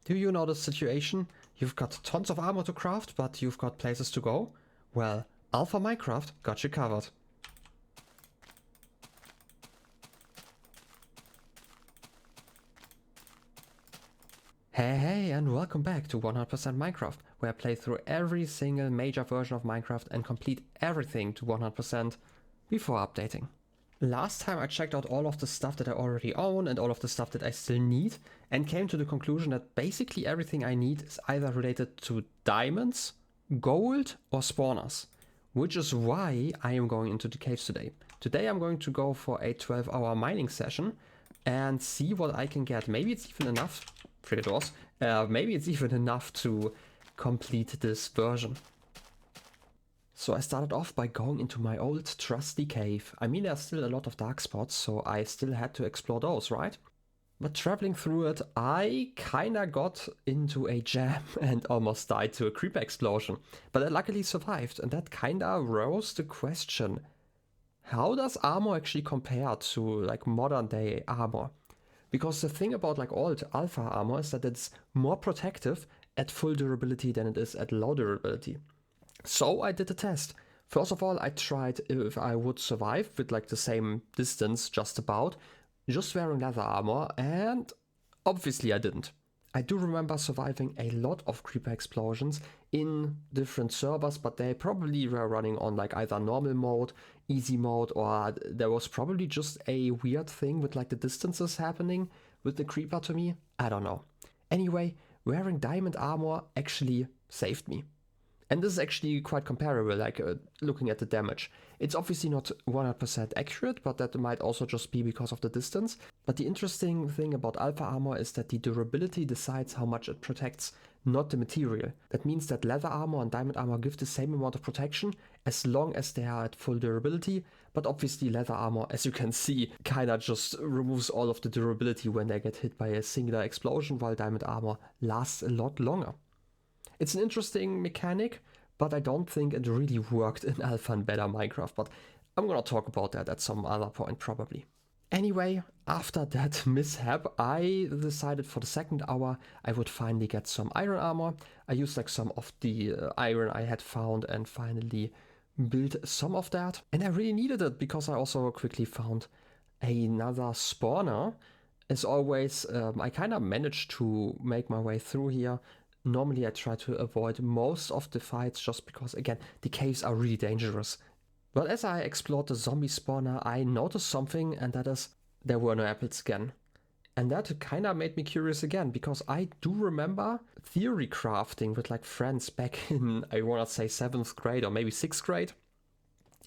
Do you know the situation? You've got tons of armor to craft, but you've got places to go? Well, Alpha Minecraft got you covered. Hey, and welcome back to 100% Minecraft, where I play through every single major version of Minecraft and complete everything to 100% before updating. Last time I checked out all of the stuff that I already own and all of the stuff that I still need, and came to the conclusion that basically everything I need is either related to diamonds, gold, or spawners, which is why I am going into the caves today. Today I'm going to go for a 12-hour mining session and see what I can get. Maybe it's even enough. Maybe it's even enough to complete this version. So I started off by going into my old trusty cave. I mean, there's still a lot of dark spots, so I still had to explore those, right? But traveling through it, I kinda got into a jam and almost died to a creeper explosion. But I luckily survived, and that kinda rose the question: how does armor actually compare to like modern day armor? Because the thing about like old alpha armor is that it's more protective at full durability than it is at low durability. So I did a test. First of all, I tried if I would survive with like the same distance just about, just wearing leather armor, and obviously I didn't. I do remember surviving a lot of creeper explosions in different servers, but they probably were running on like either normal mode, easy mode, or there was probably just a weird thing with like the distances happening with the creeper to me. I don't know. Anyway, wearing diamond armor actually saved me. And this is actually quite comparable, like looking at the damage. It's obviously not 100% accurate, but that might also just be because of the distance. But the interesting thing about alpha armor is that the durability decides how much it protects, not the material. That means that leather armor and diamond armor give the same amount of protection as long as they are at full durability. But obviously leather armor, as you can see, kinda just removes all of the durability when they get hit by a singular explosion, while diamond armor lasts a lot longer. It's an interesting mechanic, but I don't think it really worked in alpha and beta Minecraft, but I'm gonna talk about that at some other point probably. Anyway, after that mishap, I decided for the second hour I would finally get some iron armor. I used like some of the iron I had found and finally built some of that. And I really needed it because I also quickly found another spawner. As always, I kind of managed to make my way through here. Normally I try to avoid most of the fights just because, again, the caves are really dangerous. But as I explored the zombie spawner, I noticed something, and that is there were no apples again. And that kinda made me curious again, because I do remember theory crafting with like friends back in, I wanna say 7th grade or maybe 6th grade,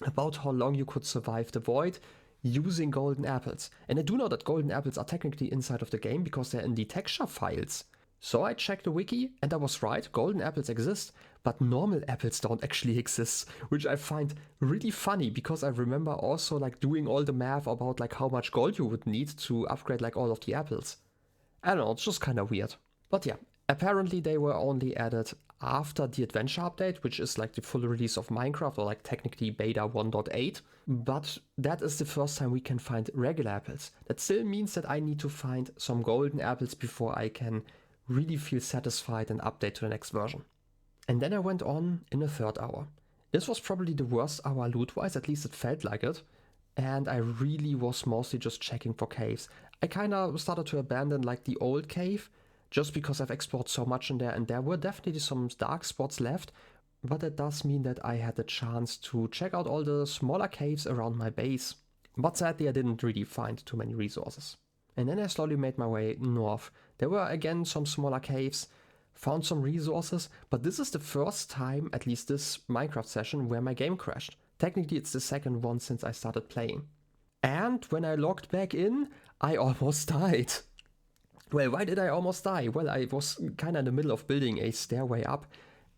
about how long you could survive the void using golden apples. And I do know that golden apples are technically inside of the game because they're in the texture files. So I checked the wiki and I was right, golden apples exist, but normal apples don't actually exist, which I find really funny because I remember also like doing all the math about like how much gold you would need to upgrade like all of the apples. I don't know, it's just kind of weird. But yeah, apparently they were only added after the adventure update, which is like the full release of Minecraft, or like technically beta 1.8. But that is the first time we can find regular apples. That still means that I need to find some golden apples before I can really feel satisfied and update to the next version. And then I went on in the third hour. This was probably the worst hour loot-wise, at least it felt like it. And I really was mostly just checking for caves. I kinda started to abandon like the old cave, just because I've explored so much in there, and there were definitely some dark spots left. But that does mean that I had the chance to check out all the smaller caves around my base. But sadly I didn't really find too many resources. And then I slowly made my way north. There were again some smaller caves, found some resources, but this is the first time, at least this Minecraft session, where my game crashed. Technically it's the second one since I started playing. And when I logged back in, I almost died. Well, why did I almost die? Well, I was kind of in the middle of building a stairway up,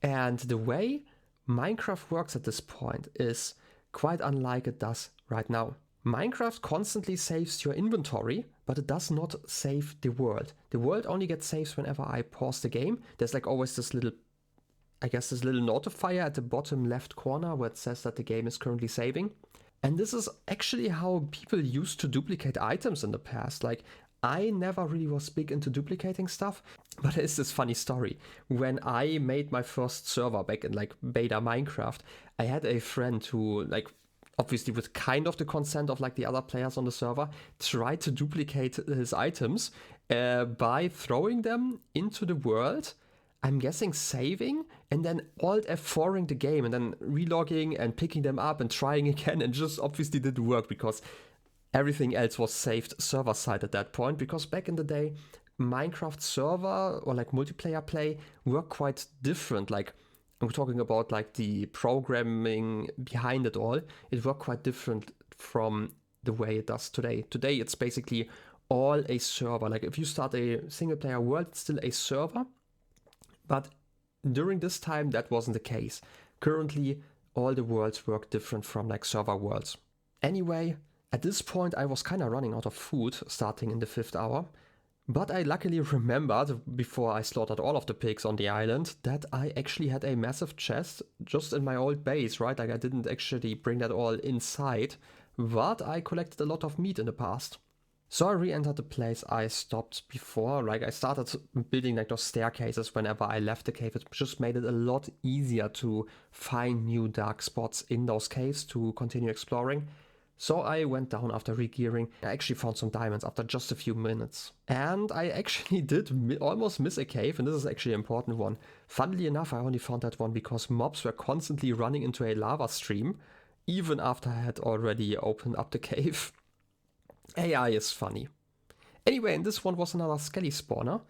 and the way Minecraft works at this point is quite unlike it does right now. Minecraft constantly saves your inventory, but it does not save the world. The world only gets saved whenever I pause the game. There's like always this little, this little notifier at the bottom left corner where it says that the game is currently saving. And this is actually how people used to duplicate items in the past. Like, I never really was big into duplicating stuff. But there's this funny story. When I made my first server back in like beta Minecraft, I had a friend who, like, obviously with kind of the consent of like the other players on the server, tried to duplicate his items by throwing them into the world. I'm guessing saving and then Alt F4ing the game and then relogging and picking them up and trying again, and just obviously didn't work because everything else was saved server side at that point. Because back in the day, Minecraft server or like multiplayer play were quite different. Like, I'm talking about like the programming behind it all. It worked quite different from the way it does today. Today it's basically all a server. Like if you start a single player world, it's still a server. But during this time that wasn't the case. Currently all the worlds work different from like server worlds. Anyway, at this point I was kind of running out of food starting in the 5th hour. But I luckily remembered, before I slaughtered all of the pigs on the island, that I actually had a massive chest just in my old base, right? Like I didn't actually bring that all inside, but I collected a lot of meat in the past. So I re-entered the place I stopped before. Like I started building like those staircases whenever I left the cave. It just made it a lot easier to find new dark spots in those caves to continue exploring. So I went down after regearing. I actually found some diamonds after just a few minutes. And I actually did almost miss a cave, and this is actually an important one. Funnily enough, I only found that one because mobs were constantly running into a lava stream, even after I had already opened up the cave. AI is funny. Anyway, and this one was another skelly spawner.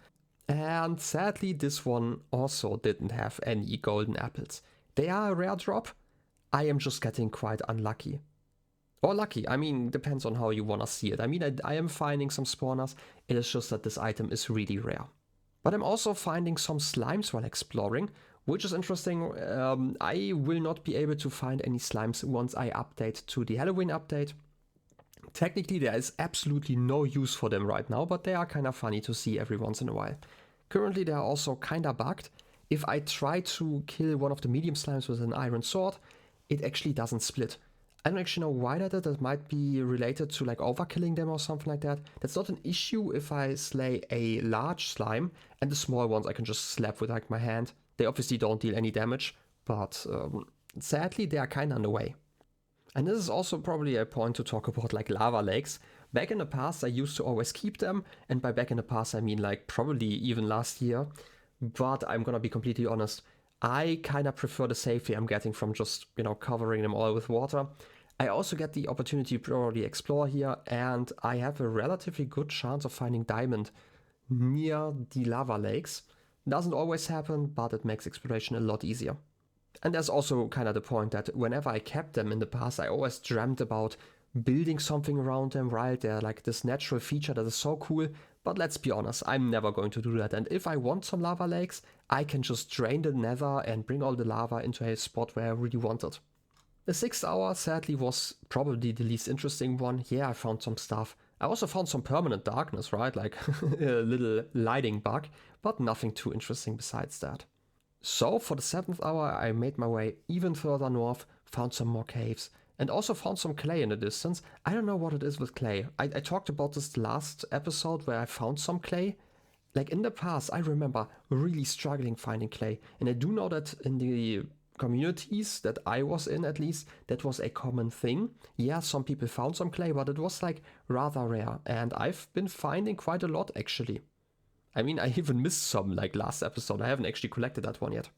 And sadly, this one also didn't have any golden apples. They are a rare drop. I am just getting quite unlucky. Or lucky, I mean, depends on how you want to see it. I mean, I am finding some spawners, it is just that this item is really rare. But I'm also finding some slimes while exploring, which is interesting. I will not be able to find any slimes once I update to the Halloween update. Technically, there is absolutely no use for them right now, but they are kind of funny to see every once in a while. Currently, they are also kind of bugged. If I try to kill one of the medium slimes with an iron sword, it actually doesn't split. I don't actually know why that is. That might be related to like overkilling them or something like that. That's not an issue if I slay a large slime, and the small ones I can just slap with like my hand. They obviously don't deal any damage, but sadly they are kind of in the way. And this is also probably a point to talk about like lava lakes. Back in the past I used to always keep them, and by back in the past I mean like probably even last year. But I'm gonna be completely honest, I kind of prefer the safety I'm getting from just, covering them all with water. I also get the opportunity to probably explore here, and I have a relatively good chance of finding diamond near the lava lakes. Doesn't always happen, but it makes exploration a lot easier. And there's also kind of the point that whenever I kept them in the past, I always dreamt about building something around them, right? They're like this natural feature that is so cool. But let's be honest, I'm never going to do that. And if I want some lava lakes, I can just drain the nether and bring all the lava into a spot where I really want it. The 6th hour sadly was probably the least interesting one. Yeah, I found some stuff. I also found some permanent darkness, right? Like a little lighting bug, but nothing too interesting besides that. So for the 7th hour, I made my way even further north, found some more caves, and also found some clay in the distance. I don't know what it is with clay. I talked about this last episode where I found some clay. Like in the past, I remember really struggling finding clay. And I do know that in the communities that I was in, at least, that was a common thing. Yeah, some people found some clay, but it was like rather rare. And I've been finding quite a lot actually. I mean, I even missed some like last episode. I haven't actually collected that one yet.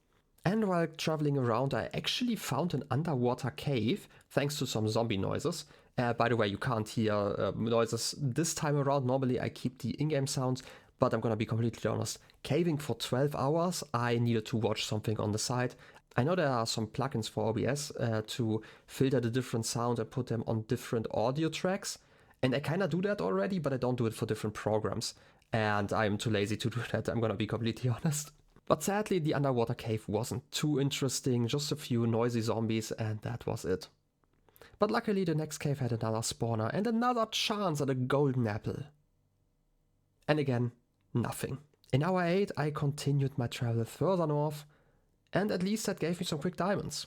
And while traveling around, I actually found an underwater cave, thanks to some zombie noises. By the way, you can't hear noises this time around. Normally I keep the in-game sounds, but I'm gonna be completely honest. Caving for 12 hours, I needed to watch something on the side. I know there are some plugins for OBS to filter the different sound and put them on different audio tracks. And I kind of do that already, but I don't do it for different programs. And I'm too lazy to do that, I'm gonna be completely honest. But sadly, the underwater cave wasn't too interesting, just a few noisy zombies, and that was it. But luckily the next cave had another spawner and another chance at a golden apple. And again, nothing. In hour 8 I continued my travel further north, and at least that gave me some quick diamonds.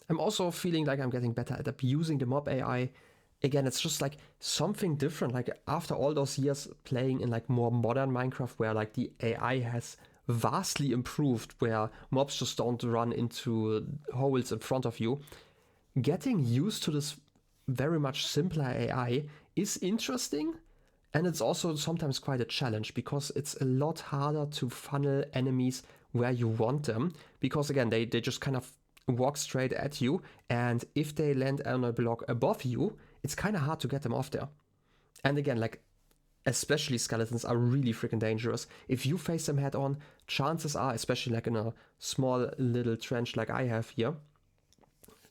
I'm also feeling like I'm getting better at abusing the mob AI. Again, it's just like something different, like after all those years playing in like more modern Minecraft where like the AI has vastly improved, where mobs just don't run into holes in front of you. Getting used to this very much simpler AI is interesting, and it's also sometimes quite a challenge because it's a lot harder to funnel enemies where you want them, because again, they just kind of walk straight at you, and if they land on a block above you, it's kind of hard to get them off there. And again, like, especially skeletons are really freaking dangerous. If you face them head on, chances are, especially like in a small little trench like I have here,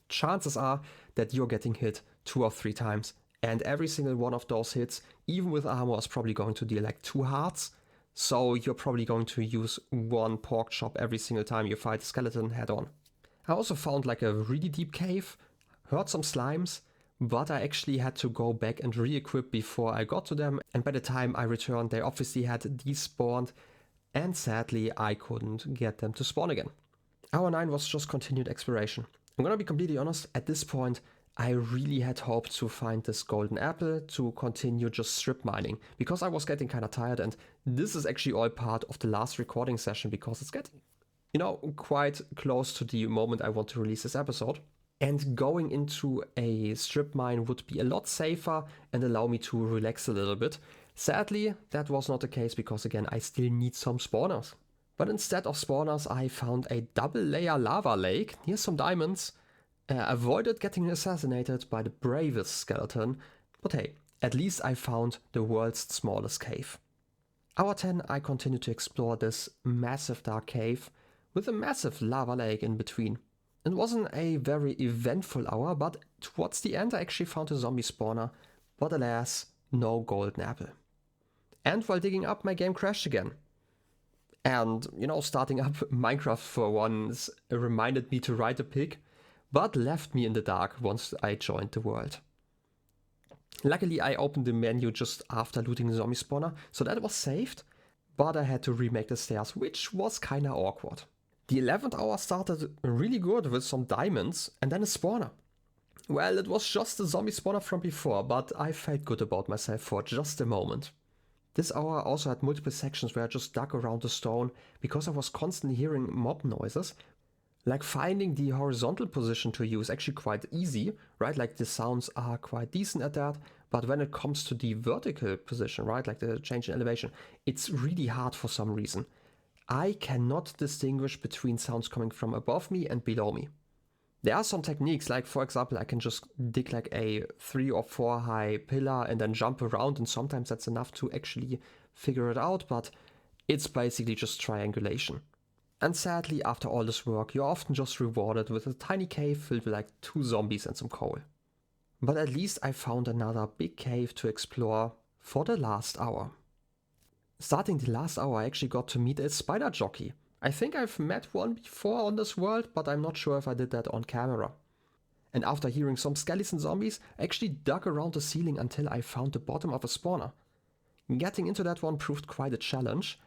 chances are that you're getting hit 2 or 3 times. And every single one of those hits, even with armor, is probably going to deal like 2 hearts. So you're probably going to use 1 pork chop every single time you fight a skeleton head on. I also found like a really deep cave, heard some slimes, but I actually had to go back and re-equip before I got to them, and by the time I returned they obviously had despawned, and sadly I couldn't get them to spawn again. Hour 9 was just continued exploration. I'm gonna be completely honest, at this point I really had hoped to find this golden apple to continue just strip mining, because I was getting kinda tired, and this is actually all part of the last recording session because it's getting, quite close to the moment I want to release this episode. And going into a strip mine would be a lot safer and allow me to relax a little bit. Sadly, that was not the case because again, I still need some spawners. But instead of spawners, I found a double layer lava lake near some diamonds, avoided getting assassinated by the bravest skeleton, but hey, at least I found the world's smallest cave. Hour 10, I continued to explore this massive dark cave with a massive lava lake in between. It wasn't a very eventful hour, but towards the end I actually found a zombie spawner, but alas, no golden apple. And while digging up, my game crashed again. And, starting up Minecraft for once reminded me to ride a pig, but left me in the dark once I joined the world. Luckily, I opened the menu just after looting the zombie spawner, so that was saved, but I had to remake the stairs, which was kinda awkward. The 11th hour started really good with some diamonds and then a spawner. Well, it was just a zombie spawner from before, but I felt good about myself for just a moment. This hour also had multiple sections where I just dug around the stone because I was constantly hearing mob noises. Like finding the horizontal position to use actually quite easy, right? Like the sounds are quite decent at that, but when it comes to the vertical position, right? Like the change in elevation, it's really hard for some reason. I cannot distinguish between sounds coming from above me and below me. There are some techniques, like for example, I can just dig like a 3 or 4 high pillar and then jump around, and sometimes that's enough to actually figure it out, but it's basically just triangulation. And sadly, after all this work, you're often just rewarded with a tiny cave filled with like 2 zombies and some coal. But at least I found another big cave to explore for the last hour. Starting the last hour, I actually got to meet a spider jockey. I think I've met one before on this world, but I'm not sure if I did that on camera. And after hearing some skeleton zombies, I actually dug around the ceiling until I found the bottom of a spawner. Getting into that one proved quite a challenge.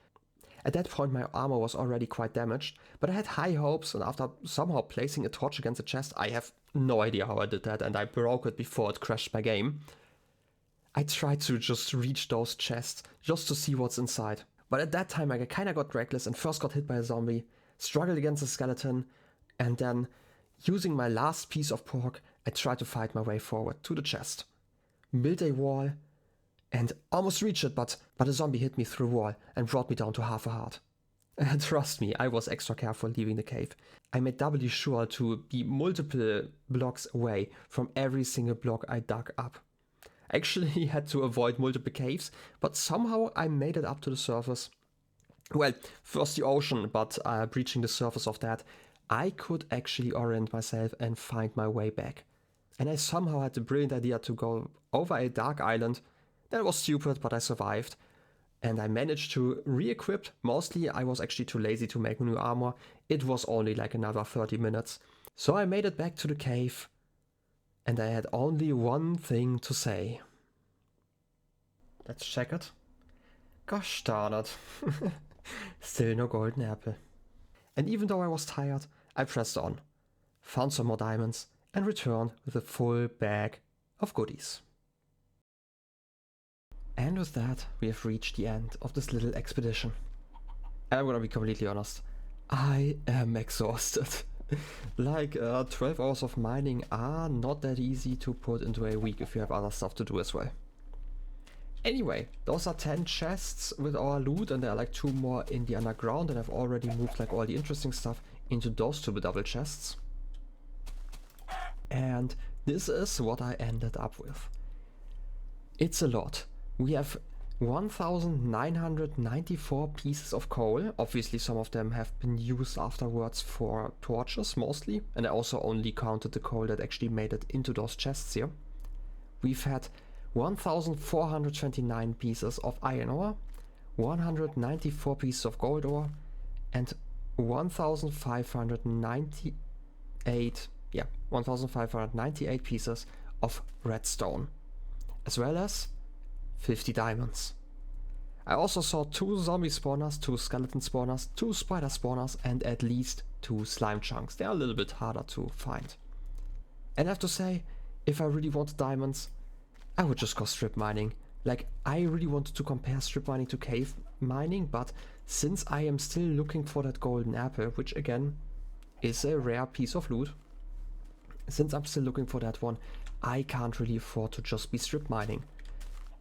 At that point my armor was already quite damaged, but I had high hopes, and after somehow placing a torch against the chest, I have no idea how I did that, and I broke it before it crashed my game. I tried to just reach those chests, just to see what's inside. But at that time I kinda got reckless and first got hit by a zombie, struggled against a skeleton, and then, using my last piece of pork, I tried to fight my way forward to the chest. Built a wall, and almost reached it, but a zombie hit me through a wall and brought me down to half a heart. Trust me, I was extra careful leaving the cave. I made doubly sure to be multiple blocks away from every single block I dug up. I actually had to avoid multiple caves, but somehow I made it up to the surface. Well, first the ocean, but breaching the surface of that, I could actually orient myself and find my way back. And I somehow had the brilliant idea to go over a dark island. That was stupid, but I survived. And I managed to re-equip. Mostly I was actually too lazy to make new armor. It was only like another 30 minutes. So I made it back to the cave. And I had only one thing to say. Let's check it. Gosh darn it. Still no golden apple. And even though I was tired, I pressed on, found some more diamonds, and returned with a full bag of goodies. And with that, we have reached the end of this little expedition. And I'm gonna be completely honest, I am exhausted. Like 12 hours of mining are not that easy to put into a week if you have other stuff to do as well. Anyway, those are 10 chests with our loot, and there are like 2 more in the underground, and I've already moved like all the interesting stuff into those 2 double chests. And this is what I ended up with. It's a lot. We have 1994 pieces of coal. Obviously some of them have been used afterwards for torches mostly, and I also only counted the coal that actually made it into those chests here. We've had 1429 pieces of iron ore, 194 pieces of gold ore, and 1598 pieces of redstone, as well as 50 diamonds. I also saw 2 zombie spawners, 2 skeleton spawners, 2 spider spawners, and at least 2 slime chunks. They are a little bit harder to find. And I have to say, if I really wanted diamonds, I would just go strip mining. Like, I really wanted to compare strip mining to cave mining, but since I am still looking for that golden apple, which again is a rare piece of loot, since I'm still looking for that one, I can't really afford to just be strip mining.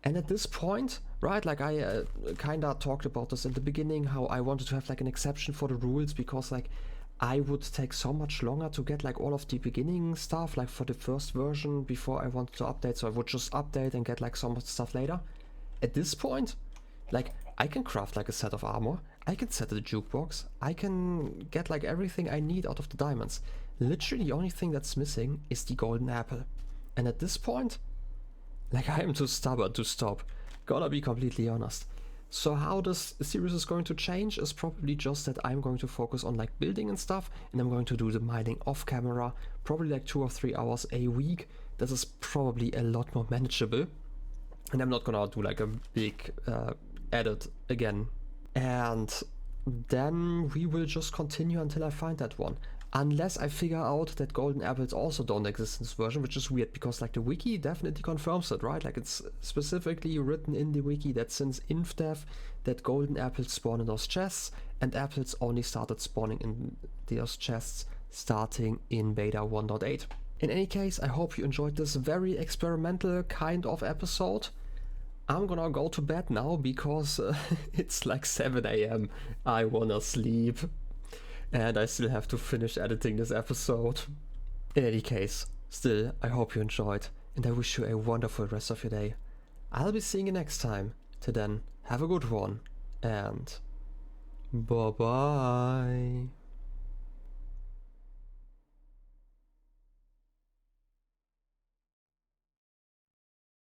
And at this point, right, like I kinda talked about this in the beginning, how I wanted to have like an exception for the rules, because like I would take so much longer to get like all of the beginning stuff, like for the first version before I wanted to update, so I would just update and get like some of the stuff later. At this point, like I can craft like a set of armor, I can set a jukebox, I can get like everything I need out of the diamonds. Literally the only thing that's missing is the golden apple. And at this point, like I am too stubborn to stop, gotta be completely honest. So how this series is going to change is probably just that I'm going to focus on like building and stuff, and I'm going to do the mining off camera, probably like 2 or 3 hours a week. This is probably a lot more manageable, and I'm not gonna do like a big edit again. And then we will just continue until I find that one. Unless I figure out that golden apples also don't exist in this version, which is weird because like the wiki definitely confirms it, right? Like it's specifically written in the wiki that since InfDev that golden apples spawn in those chests, and apples only started spawning in those chests starting in beta 1.8. In any case, I hope you enjoyed this very experimental kind of episode. I'm gonna go to bed now because it's like 7 AM. I wanna sleep. And I still have to finish editing this episode. In any case, still, I hope you enjoyed, and I wish you a wonderful rest of your day. I'll be seeing you next time. Till then, have a good one, and bye-bye.